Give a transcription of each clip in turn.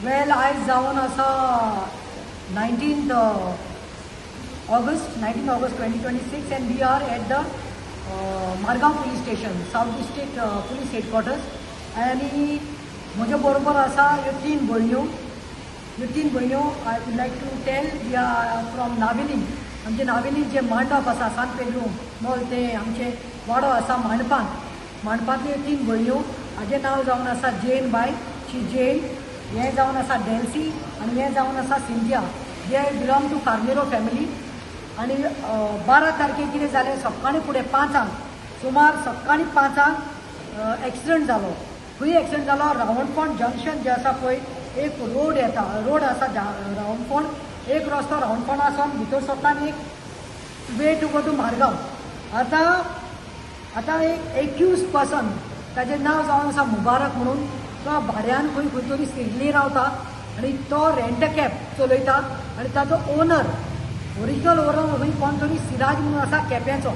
वेल आयज जावन आसा 19th August 2026 and we are at the Margaon police station, South District police headquarters. आणि म्हज्या बरोबर आसा ह्यो तीन भयण्यो. I would like to tell we are from Navelim. आमचे नावेली जे मांडप आसा सांत पेद्रू मॉल ते आमचे वाडो आसा मांडपांतल्यो तीन भयण्यो. हाजें नांव जावन आसा जेन बाय, शी जेन. हें जावन आसा डेल्सी आनी हें जावन आसा सिंधिया. जे बिलॉंग टू कार्नेरो फॅमिली. आणि 12 तारखेक कितें जालें, सकाळीं फुडें 5 सुमार सकाळीं 5 एक्सिडंट जालो. खंय एक्सिडंट जालो? रावणफोंड जंक्शन जे आसा पळय, एक रोड आसा रावणफोंड, एक रस्तो रावणफोंड आसून भितर सरता आनी एक way to go to Margao. आतां एक एक्यूज पर्सन, ताजें नांव जावन आसा मुबारक म्हणून. तो भाड्यान खंय तरी सिडनी रावता आनी तो रेंट कॅब चलयता. आनी ताजो ओनर, ओरिजिनल ओनर खंय कोण तरी सिराज म्हणून आसा केप्याचो.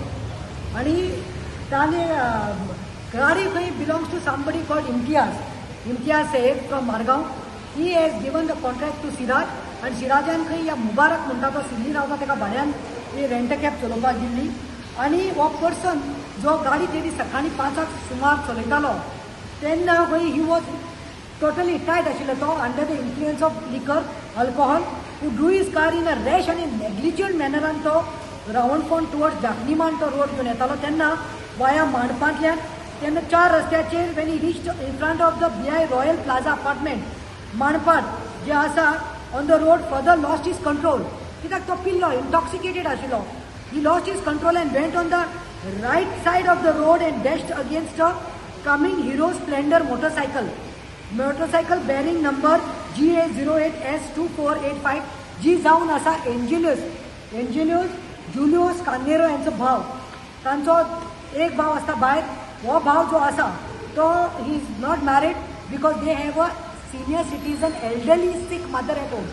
आनी ताणे गाडी खंय belongs to somebody called Imtiaz Saif from Margao. He has given the contract to Siraj आनी सिराजान खंय ह्या मुबारक म्हणटा तो सिडनी रावता ताका भाड्यान ही रेंट कॅब चलोवपाक दिल्ली. आनी हो पर्सन जो गाडी तेणी सकाळीं 5 सुमार चलयतालो तेन्ना खंय ही वॉज टोटली टायट आशिल्लो. तो under the influence of liquor, alcohol, who drew his car in a rash आनी नेग्लिजंट मॅनरान तो रावणफोंड टुवर्ड्स जाकनिमान तो रोड घेवन येतालो. तेन्ना वाया मांडपांतल्यान तेन्ना 4 रस्त्याचेर when he reached in front of the BI royal plaza apartment मांडपाट जे आसा on the road further lost his control. कित्याक तो पिल्लो इंटॉक्सिकेटेड आशिल्लो. He lost his control and went on the right side of the road and dashed against a coming Hero Splendor motorcycle bearing number GA08S2485 जी जावन आसा एंजेलियस जुलियोस Carneiro यांचो भाव. तांचो एक भाव आसता भायर. हो भाव जो आसा तो he is not married because they have a senior citizen elderly six mother at home.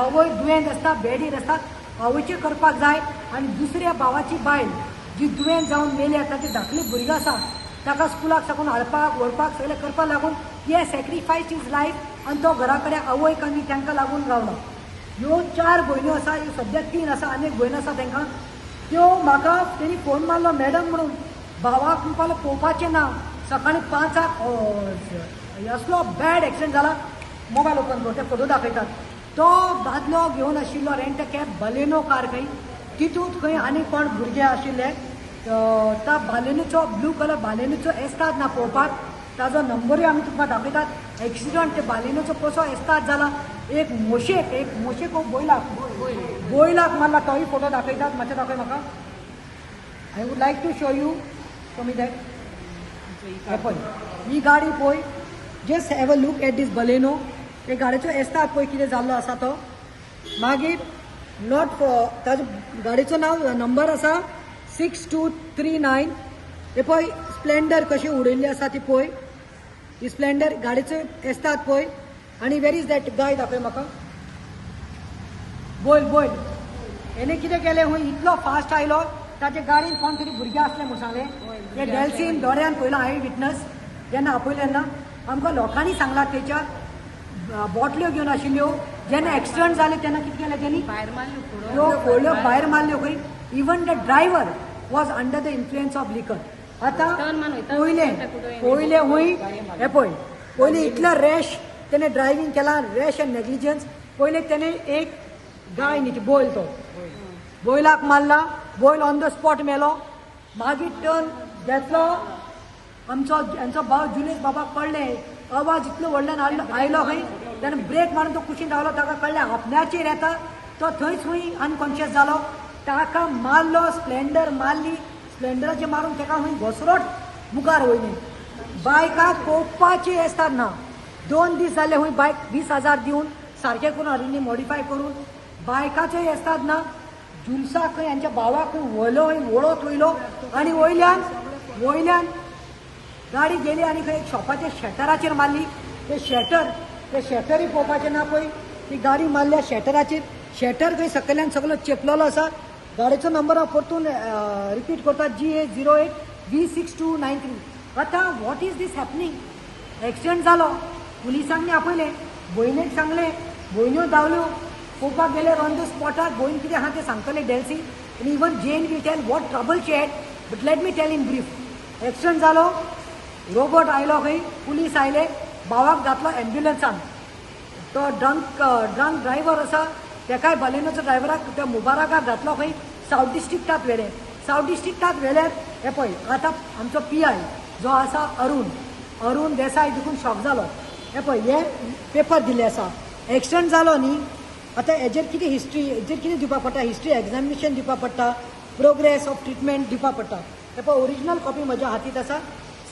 आवय दुयेंत आसता, बेडीर आसता, आवयचें करपाक जाय. आनी दुसऱ्या भावाची बायल जी दुयेंत जावन मेल्या, ताचे धाकले भुरगें आसा, ताका स्कुलाक साकून हाडपाक व्हरपाक सगळें करपाक लागून हे सॅक्रिफायस्ड हीज लायफ आनी तो घरा कडेन आवयक आनी तांकां लागून रावलो. ह्यो 4 भयण्यो आसा, ह्यो सद्याक 3 आसा, आनी एक भयण आसा तांकां. त्यो म्हाका तेणी फोन मारलो मॅडम म्हणून. भावाक म्हणपाक पळोवपाचें ना. सकाळीं 5 असलो बॅड एक्सिडंट जाला. मोबायल ओपन कर, ते फोटो दाखयतात. तो दादलो घेवन आशिल्लो रेंट कॅब बलेनो कार खंय, तितूंत खंय आनी कोण भुरगे आशिल्ले. त्या बालेनूचो ब्लू कलर बालेनूचो एस्ताद ना पळोवपाक. ताजो नंबरूय आमी तुमकां दाखयतात. एक्सिडंट ते बालेनूचो कसो एस्ताद जाला. एक मोशेक बोयलाक मारला. तोय फोटो दाखयतात. मातशें दाखय म्हाका. I would like to show you me that. हे पळय, ही गाडी पळय. Just have a look at this Baleno. ते गाडयेचो एस्ताद पळय कितें जाल्लो आसा तो. मागीर नॉट ताजो गाडयेचो नांव नंबर आसा 6239. हे पळय स्प्लेंडर कशी उडयल्ली आसा ती पळय. ही स्प्लेंडर गाडयेचो एस्ताद पळय. आनी वेर इज दॅट गाय दाखय म्हाका. बोयल हेणे कितें केलें हूंय, इतलो फास्ट आयलो. ताचे गाडयेन कोण तरी भुरगे आसले म्हूण सांगलें. हे डेल्सीन दोळ्यान पळयलो हांवें विटनस जेन्ना आपयलें तेन्ना. आमकां लोकांनी सांगलां तेच्या बॉटल्यो घेवन आशिल्ल्यो. जेन्ना एक्सिडंट जाले तेन्ना कितें केलें तेणी भायर मारल्यो, भायर मारल्यो खंय. Even the driver was under the influence of लिकर. आतां पयले हूंय हे पळय, पयलीं इतलो रॅश तेणें ड्रायव्हिंग केलां, रॅश एंड नेग्लिजन्स. पयले तेणें एक गाय न्ही ती बोयल, तो बोयलाक मारला. बोयल ऑन द स्पॉट मेलो. मागीर टर्न घेतलो. हांचो भाव जुलियस बाबाक कळ्ळें. आवाज इतलो व्हडल्यान आयलो खंय. तेणें ब्रेक मारून तो कुशीन रावलो. ताका कळ्ळें आपण्याचेर येता. तो थंयच खंय अनकॉन्शियस जालो. ताका मारलो, स्प्लेंडर मारली. स्प्लेंडराचेर मारून ताका खंय घसरोट मुखार वयली. बायकाक पळोवपाचें आसता ना. 2 दीस जाले खंय बायक 20,000 दिवन सारकें करून हाडिल्ली, मॉडिफाय करून. बायकाचोय आसतात ना. जुल्साक खंय हांच्या भावाक खंय व्हलो, वळत वयलो. आनी वयल्यान गाडी गेली आनी खंय एक शॉपाच्या शॅटराचेर मारली. ते शॅटरूय पळोवपाचें ना पळय. ती गाडी मारल्या शॅटराचेर. शॅटर खंय सकयल्यान सगळो चेपलेलो आसा. गाडयेचो नंबर हांव परतून रिपीट करता, GA08V6293. आतां what is this happening? Accident जालो. पुलिसांनी आपयलें. भयणीक सांगलें भयण्यो धांवल्यो पळोवपाक गेल्यार ऑन द स्पॉटार भयण कितें आहा तें सांगतलें डेल्सी आनी even Jane will tell what trouble she had but let me tell in brief accident जालो रोबोट आयलो खंय पुलीस आयले भावाक घातलो एम्ब्युलन्सान तो ड्रंक ड्रायव्हर आसा तेकाय बलेनोचो ड्रायव्हराक त्या मुबारकाक घातलो खंय सावथ डिस्ट्रिक्टांत व्हेले सावथ डिस्ट्रिक्टांत व्हेल्यार हे पळय आतां आमचो PI जो आसा अरुण देसाय देखून शॉक जालो हे पळय हे पेपर दिल्ले आसा एक्सिडंट जालो न्ही आतां हेजेर कितें हिस्ट्री हेजेर कितें दिवपाक पडटा हिस्ट्री एग्जामिनेशन दिवपाक पडटा प्रोग्रेस ऑफ ट्रिटमेंट दिवपाक पडटा हे पळय ओरिजिनल कॉपी म्हज्या हातींत आसा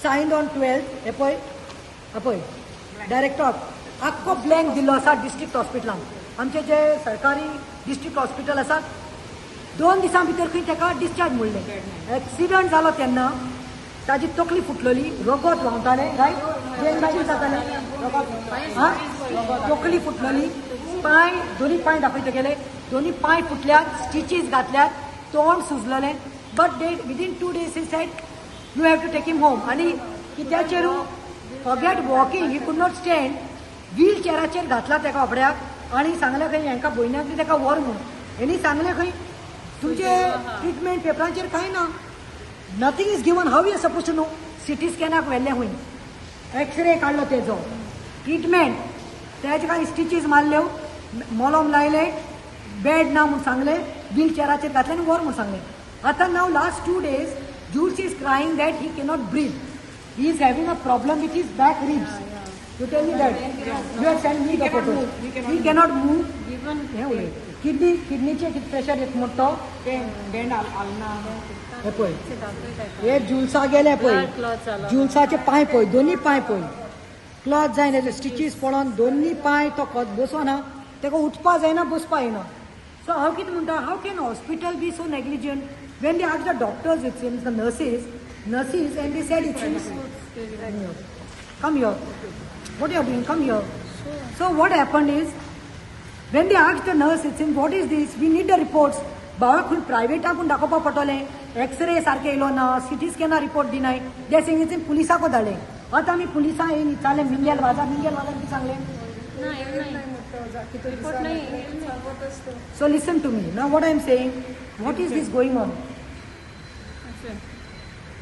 सायन्ड ऑन 12 हे पळय डायरेक्टर आख्खो ब्लँक दिल्लो आसा डिस्ट्रिक्ट हॉस्पिटलांत आमचे जे सरकारी डिस्ट्रिक्ट हॉस्पिटल आसा 2 दिसां भितर खंय ताका डिस्चार्ज म्हणलें एक्सिडंट जालो तेन्ना ताजी तकली फुटलेली रगत व्हांवतालें रायट जातालें तकली फुटलेली पांय दोनी पांय दाखयता गेले दोनी पांय फुटल्यात स्टिचीस घातल्यात तोंड सुजलेलें but they within 2 days he said you have to take him home आनी कित्याचेरू forget walking he could not stand wheel चॅराचेर घातला तेका आपल्याक आनी सांगलें खंय हांकां भयणाक बी तेका व्हर म्हणून हेणी सांगलें खंय तुमचे ट्रिटमेंट पेपराचेर कांय ना nothing is given how you suppose to know CT स्कॅनाक व्हेल्लें खंय एक्सरे काडलो तेजो ट्रिटमेंट तेजे कांय स्टिचीस मारल्यो मॉलम लायले बेड ना म्हूण सांगलें व्हील चॅराचेर घातलें आनी व्हर म्हूण सांगलें आतां नाव last 2 days Jules is crying that he cannot breathe. He is having a problem with his back ribs. You tell me that. You have sent me the photo. He cannot move. Even kidney चे pressure एक मोठो bend आलना हे पळय हे जुल्सा गेले पळय जुल्साचे पांय पळय दोनी पांय पळय क्लॉथ जायना स्टिचीस पडोन दोनी पांय तो बसोना तेका उठपा जायना बसपा येना सो हांव कितें म्हणटा how can hospital be so negligent when they asked the doctors it seems the nurses and they said it seems come here what are you doing come here so what happened is when they asked the nurse it seems what is this we need the reports बाबा खंय प्रायवेटाकून दाखोवपा पडटलें x ray सारके येयलो ना CT स्कॅनार report दिनाय ते सिंगीचे पुलिसाको धाडले आतां आमी पुलिसां येयन विचारलें मिंगेल वाजान कितें सांगलें so listen to me now what I am saying what is this going on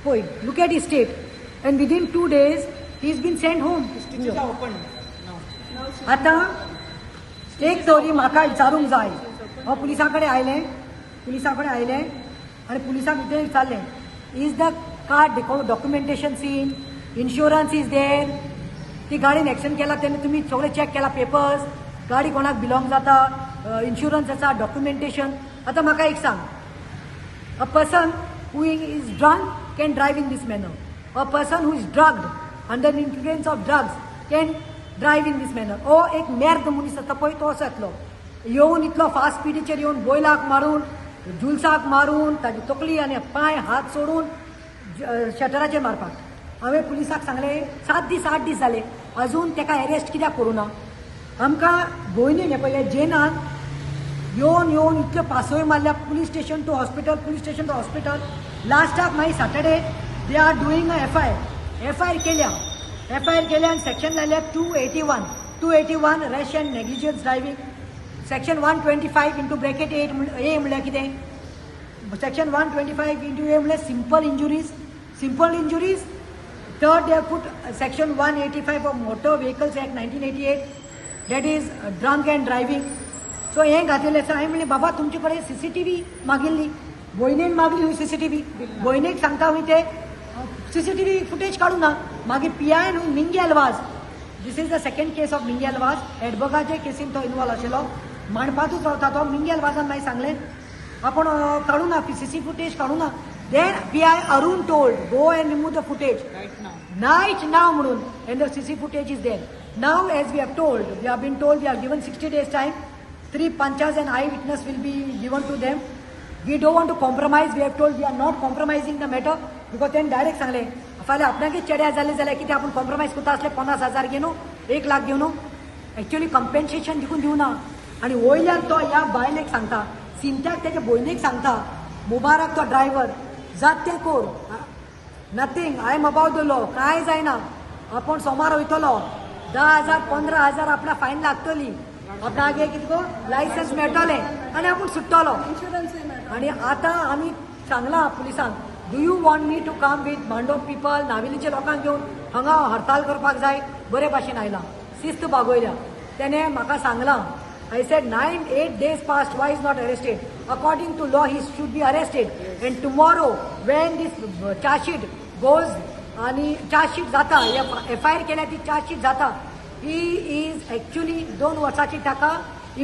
boy look at his state and within 2 days he's been sent home stitches are open now आता एक तरी म्हाका विचारूंक जाय हांव पुलिसा कडेन आयलें आनी पुलिसाक कितें विचारलें is the car documentation seen insurance is there ती गाडीन एक्सिडेंट केला तेन्ना तुमी सगळे चॅक केला पेपर्स गाडी कोणाक बिलोंग जाता इन्शुरन्स आसा डॉक्युमेंटेशन आतां म्हाका एक सांग a person who is drunk can drive in this manner a person who is drugged under influence of drugs can drive in this manner ओ एक मेर्द मनीस आसता पळय तो असो येतलो येवन इतलो फास्ट स्पिडीचेर येवन बोयलाक मारून जुल्साक मारून ताजी तकली आनी पांय हात सोडून शटराचेर मारपाक हांवें पुलिसाक सांगलें 7 दीस 8 दीस जाले अजून ताका अरेस्ट कित्याक करूं ना आमकां भयणीन हे पळय जेनान येवन इतल्यो पासोय मारल्या पुलीस स्टेशन टू हॉस्पिटल लास्टाक मागीर Saturday they are doing a F I R केल्या आनी सेक्शन लायल्या 281 rash and negligence driving section 125 into bracket A म्हणल्यार कितें सेक्शन 125 इंटू ए म्हणल्यार simple injuries third they put section 185 of motor vehicles act 1988 that is drunk and driving so हें घातलेलें आसा हांवें म्हणलें बाबा तुमचे कडेन CCTV मागिल्ली भयणीन मागली हुंय CCTV भयणीक सांगता हुंय ते CCTV फुटेज काडूं ना मागीर PI न्हू Mingi Alvares this is the second case of Mingi Alvares एडबगाचे केसीन तो इन्वॉल्व आशिल्लो माणपातूच रावता तो मिंगी अल्वाजान मागीर सांगलें आपण काडूं ना CC फुटेज काडूं ना then PI Arun told go and remove the footage right now म्हणून and the CC footage is there now as we have been told we are given 60 days time 3 panchas and eyewitness will be given to them we don't want to compromise we have told we are not compromising the matter because then direct सांगले फाल्यां आपणाकच चेड्या जालें जाल्यार कितें आपूण compromise करता आसले 50,000 घेवन 1 लाख घेवन एक्चुअली कंपेन्सेशन दिकून दिवना आनी वयल्यान तो ह्या बायलेक सांगता सिंत्याक तेजे भयणीक सांगता मुबारक तो ड्रायव्हर जात तें core nothing I am about the law कांय जायना आपण सोमार वयतलो 10,000 15,000 आपला फायन लागतली. आपल्या आगे कितको लायसन्स मेळटले आणि आपण सुट्टलो. आणि आता आम्ही सांगला पुलिसांक, do you want me to come with भांडोप पीपल, नाविलीचे लोकांक घेऊन हांगा हरताल करपाक जाय. बरे भाशेन आयला, शिस्त बागोयल्या. त्याने म्हाका सांगला, I said 9-8 days passed, why is not arrested? According to law, he should be arrested. And tomorrow, when this charge sheet goes, आणि चार्ज शीट जाता, FIR केल्या ती चार्ज शीट जाता, ही इज एक्च्युअली 2 वर्साची ताका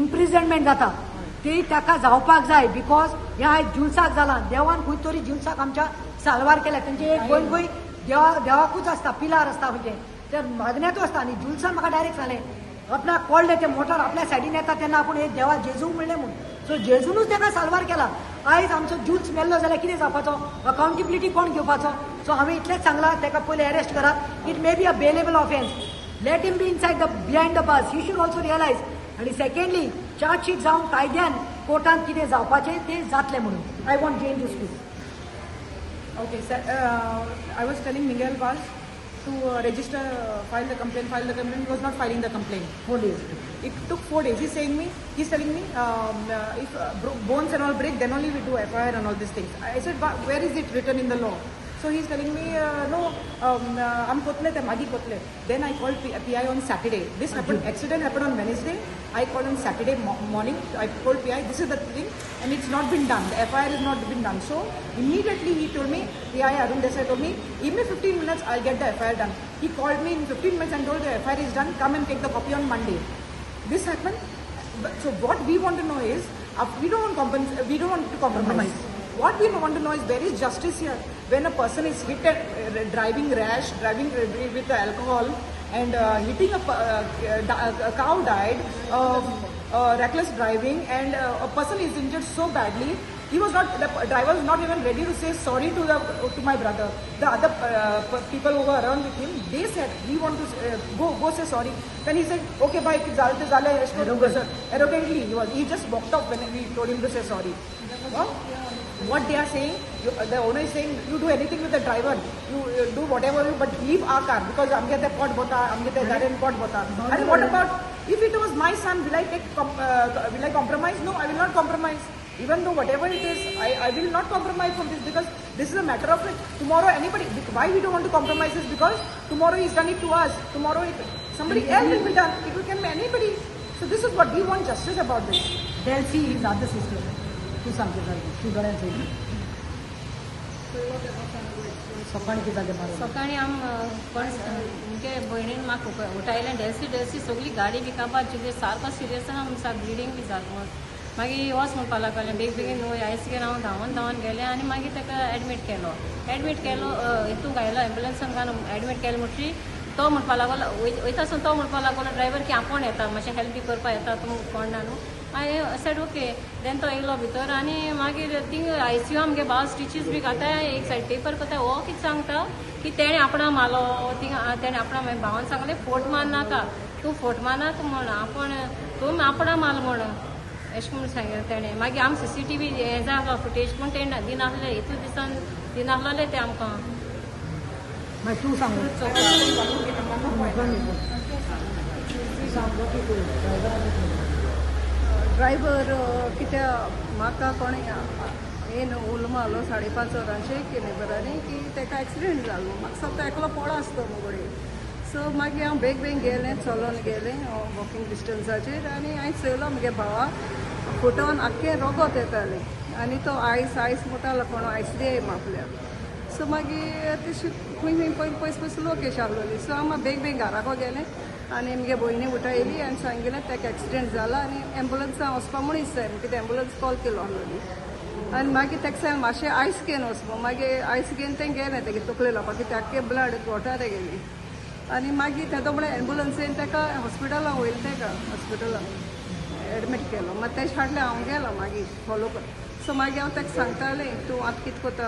इम्प्रिझनमेंट जाता. ती ताका जावपाक जाय, बिकॉज ह्या जुल्साक जाला. देवान खंय तरी जुल्साक आमच्या साल्वार केल्या. त्यांचे एक गोंय गोंय देवाकूच असता, पिलार असता, म्हणजे त्या मागण्यातूच असता. आणि जुल्सान म्हाका डायरेक्ट सांगलें, आपणाक कळलें ते मोटर आपल्या सायडीन येता तेन्ना आपूण एक देवा जेजू म्हणलें म्हणून. सो जेजूनूच ताका साल्वार केला. आयज आमचो जुल्स मेल्लो जाल्यार कितें जावपाचो, अकाउंटेबिलिटी कोण घेवपाचो. सो हांवें इतलेंच सांगलां, ताका पयलीं अरेस्ट करात. It may be a bailable offence. Let him be inside the behind the bars. He should also realise. आणि सेकंडली चार्जशीट जावन कायद्यान कोर्टान कितें जावपाचें तें जातलें म्हणून. I want change to speak. Okay, sir. I was telling Miguel Vaz to register, file the complaint. He was not filing the complaint. 4 days. It took 4 days. He's telling me, if bones and all break, then only we do FIR and all these things. I said, where is it written in the law? So he's telling me, no, I'm kotle, magi kotle. Then I called PI on Saturday. This accident happened on Wednesday. I called on Saturday morning. I told PI, this is the thing, and it's not been done. The FIR has not been done. So immediately he told me, PI Arun Desai told me, give me 15 minutes, I'll get the FIR done. He called me in 15 minutes and told the FIR is done, come and take the copy on Monday. This happened. So what we want to know is, we don't want to compromise. What we want to know is, there is justice here. When a person is hit at driving rash, driving with alcohol, and hitting a cow died, reckless driving, and a person is injured so badly. The driver was not even ready to say sorry to my brother. The other people who were around with him, they said, we want to go say sorry. Then he said, okay, bye, arrogantly he just walked off when we told him to say sorry. Well, what they are saying, the owner is saying, you do anything with the driver, you do whatever but leave our car, because I'm getting pot bota, I'm getting that and pot bota. And what about, if it was my son, will I compromise? No, I will not compromise. Even though whatever it is, I will not compromise from this, because this is a matter of tomorrow anybody. Why we don't want to compromise is because tomorrow he's done it to us. Tomorrow somebody else will be done. It can be anybody. So this is what we want justice about this. They'll see his other sister. तू सांगते तू गळ्यान जाईल. सकाळी किती जागे मारले? सकाळी पण म्हणजे भयणीन म्हाका उठयलें, डेसी सगळी गाडी बी काबार चिले, सारको सिरियस आहा म्हणून सारको ब्लिडींग बी जाता. मागीर वच म्हणपा लागलें, बेगीन वय आयसीकेन हांव धांवन गेलें आनी मागीर ताका एडमीट केलो. हितूंक आयलो, एम्बुलंसान घालून एडमीट केलें म्हणटरी तो म्हणपा लागलो, वयतासून तो म्हणपा लागलो ड्रायव्हर की आपूण येता, मातशें हेल्प बी करपा येता, तुमकां कोण ना न्हू. हांवें सेड ओके. देन तो येयलो भितर आनी मागीर थिंग ICU आमगे बाल स्टिचीस बी घाताय, एक सायड पेपर करता. हो कितें सांगता की तेणें आपणा मारलो, तेणें आपणा म्हाज्या भावान सांगलें फोट मार नाका, तूं फोट मारनाका म्हण, तूं आपणा मार म्हण अशें म्हूण सांगलें तेणें. मागीर आमी CCTV हें जाय आसलो फुटेज, पूण तेणें दिनासलें, हितू दिसान दिनासलें तें आमकां. मागीर तूं सांग ड्रायव्हर कित्याक म्हाका कोणें येन उलो मारलो 5:30 वरांचेर केनेबरांनी की ताका एक्सिडेंट जालो. म्हाका सगळो एकलो पळो आसतो मुगडे. सो मागीर हांव बेग गेलें, चलोन गेलें वॉकिंग डिस्टन्साचेर, आनी हांवें चयलो म्हगे भावा फुटोन आख्खें रगत येतालें आनी तो आयस म्हणटालो कोण आयस दे आपल्याक. सो मागीर तशी खंय पयस लोकेश आहलोली. सो हांव बेग घराको गेलें आनी म्हगे भयणी उठयली आनी सांगिल्लें ताका एक्सिडेंट जाला आनी एम्बुलंसान वचपा म्हूण दिसताय. कितें एम्बुलंस कॉल केलो आहलोली आनी मागीर ताका सांग मातशें आयस घेवन वचपा. मागीर आयस घेवन तें गेलें तेगे तकले लोपा, कितें आख्खे ब्लड वॉटर गेली. आनी मागीर तेदो म्हळ्यार एम्बुलंसीन ताका हॉस्पिटलान वयलें, ताका हॉस्पिटलान एडमीट केलो. मागीर तेजे फाटल्यान हांव गेलो मागीर फॉलो कर. सो मागीर हांव ताका सांगतालें तूं आतां कितें कोता,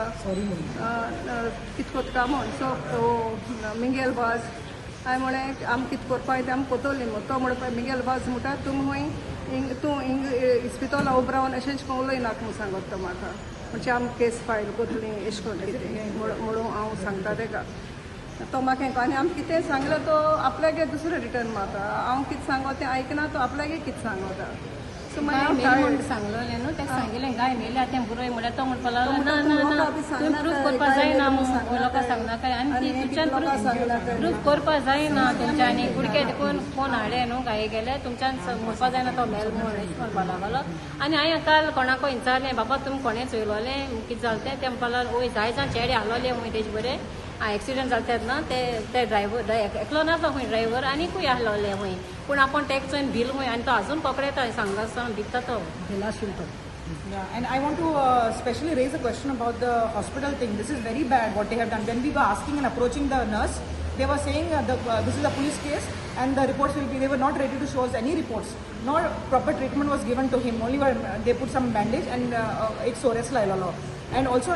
कितें कोत्ता म्हूण. सो मिंगेल भाज हांवें म्हळें आमी कितें कोरपा तें आमी कोतोली म्हूण. तो म्हणपा मिंगेल भाज म्हणटा तूं खंय तूं हिंग इस्पितोला उबो रावन अशेंच उलय नाका म्हूण सांगता तो म्हाका. म्हणजे आमी केस फायल कोतली अशें कोन्न कितें म्हणून हांव सांगता ताका. तो म्हाका हें आनी आमी कितें सांगलें तो आपल्यागे दुसरें रिटर्न मारता हांव कितें सांगो तें आयकना तो आपल्यागे कितें सांगोता सो गाय मागीर मेली म्हणून सांगलोलें न्हू तेका सांगिल्लें गाय मेली आतां तें बरोय म्हळ्यार तो म्हणपा लागलो ना ना ना तुमी प्रूफ करपा जायना लोकांक सांगनाका आनी तुमच्यान प्रूफ करपा जायना तुमच्यांनी कुडके कोण हाडे न्हू गाये गेले तुमच्यान म्हणपा जायना तो मेल म्हणून म्हणपा लागलो आनी हांवें काल कोणाको विचारलें बाबा तुमी कोणें चोयलोलें कितें जालें तें म्हणपा लागलो वय जाय जावन चेडे आहलोले हूंय तेजे बरें एक्सिडेंट जाले तेन्ना ते ड्रायव्हर एकलो नासलो हूंय ड्रायव्हर आनीकूय आहलोले हूंय पूण आपूण टॅक्स चोयन बील हूंय आनी तो आजून पकडेता सांगा सावन भिकता तो गेला शिलतो Yeah, and I want to specially raise a question about the hospital thing. This is very bad what they have done. When we were asking and approaching the nurse, they were saying this is a police case and the reports will be. They were not ready to show us any reports. Nor proper treatment was given to him. Only they put some bandage and it's sores la law. And also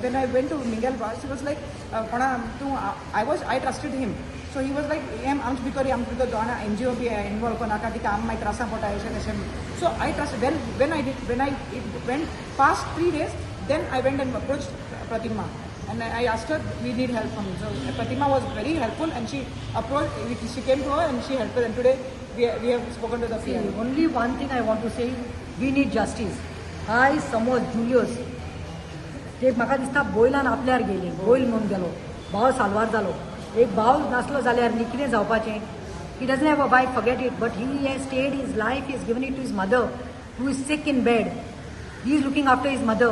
when I went to Miguel Vaz, he was like, I trusted him. So he was like, आमच भितर दोना NGO be involve कोनाका की काम मागीर त्रासा पडटा अशें. So I trusted. When it went past 3 days, then I went and approached Pratima. And I asked her, we need help from you. So Pratima was very helpful and she approached, she came to her and she helped her. And today we have spoken to the See, PI. only one thing I want to say, we need justice. I समज Julius ते म्हाका दिसता बोयलान आपल्यार गेली बोयल म्हणून गेलो भाव साल्वार जालो एक भाव नासलो जाल्यार न्ही कितें जावपाचें he doesn't have a wife forget it but he has stayed his life he is given it to his mother who is sick in bed he is looking after his mother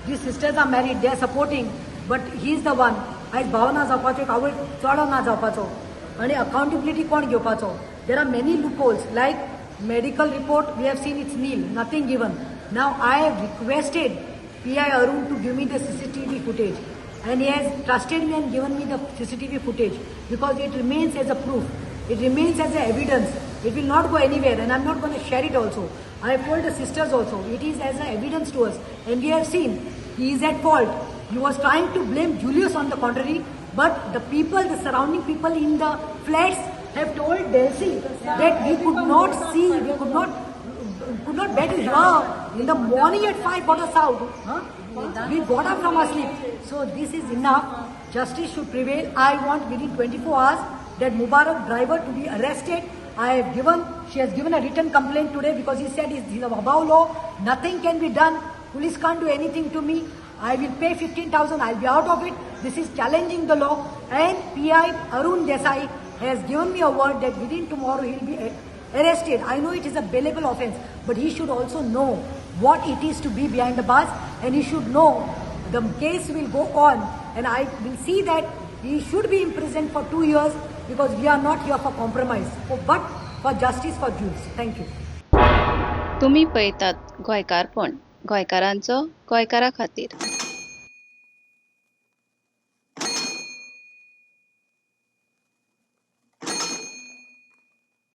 these sisters are married they are supporting but he is the one आयज भाव ना जावपाचो एक आवय चोडो ना जावपाचो आनी अकावंटेबिलिटी कोण घेवपाचो there are many loopholes like medical report we have seen it's nil, nothing given. Now I have requested PI Arun to give me the CCTV footage and he has trusted me and given me the CCTV footage because it remains as a proof, it remains as a evidence, it will not go anywhere and I'm not going to share it also. I have told the sisters also, it is as a evidence to us and we have seen he is at fault. He was trying to blame Julius on the contrary, but the people, the surrounding people in the flats have told Delcy that we could not see, we could not bear to hear. In the morning at 5 got us out. We got up from our sleep. So this is enough. Justice should prevail. I want within 24 hours that Mubarak driver to be arrested. She has given a written complaint today because he said it's above law. Nothing can be done. Police can't do anything to me. I will pay 15,000. I'll be out of it. This is challenging the law. And PI Arun Desai has given me a word that within tomorrow he'll be arrested. I know it is a bailable offence, but he should also know what it is to be behind the bars, and he should know the case will go on, and I will see that he should be imprisoned for 2 years because we are not here for compromise, but for justice for Jews. Thank you. तुम्ही पळयतात गोंयकारपण गोंयकारांचो गोंयकारा खातीर.